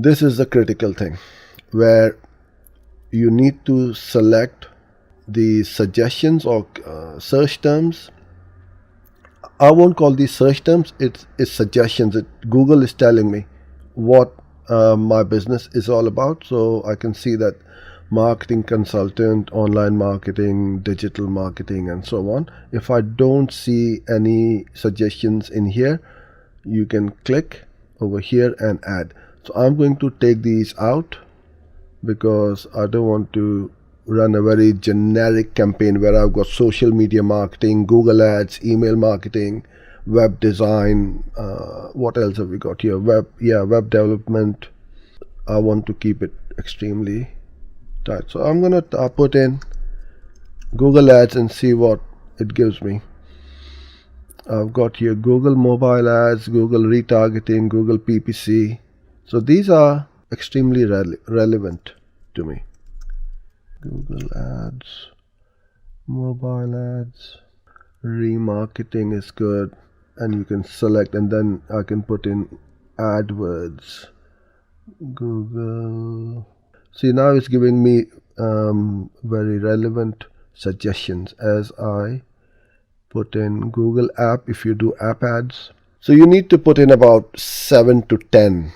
This is the critical thing where you need to select the suggestions or search terms. I won't call these search terms, it's suggestions. Google is telling me what my business is all about. So I can see that marketing consultant, online marketing, digital marketing, and so on. If I don't see any suggestions in here, you can click over here and add. So I'm going to take these out because I don't want to run a very generic campaign where I've got social media marketing, Google ads, email marketing, web design. What else have we got here? Web development. I want to keep it extremely tight. So I'm gonna put in Google ads and see what it gives me. I've got here Google mobile ads, Google retargeting, Google PPC. So these are extremely relevant to me. Google ads, mobile ads, remarketing is good, and you can select, and then I can put in AdWords, Google. See, now it's giving me very relevant suggestions as I put in Google app. If you do app ads, so you need to put in about 7 to 10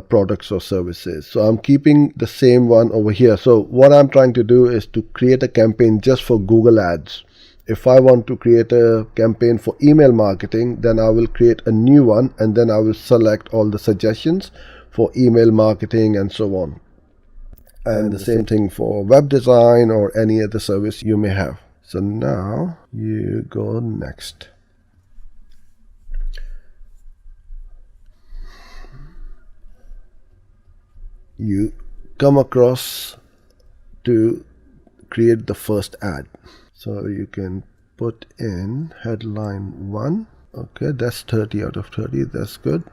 products or services. So I'm keeping the same one over here. So what I'm trying to do is to create a campaign just for Google ads. If I want to create a campaign for email marketing, then I will create a new one, and then I will select all the suggestions for email marketing and so on. And the same thing for web design or any other service you may have. So now you go next. You come across to create the first ad. So you can put in headline 1. Okay, that's 30 out of 30. That's good.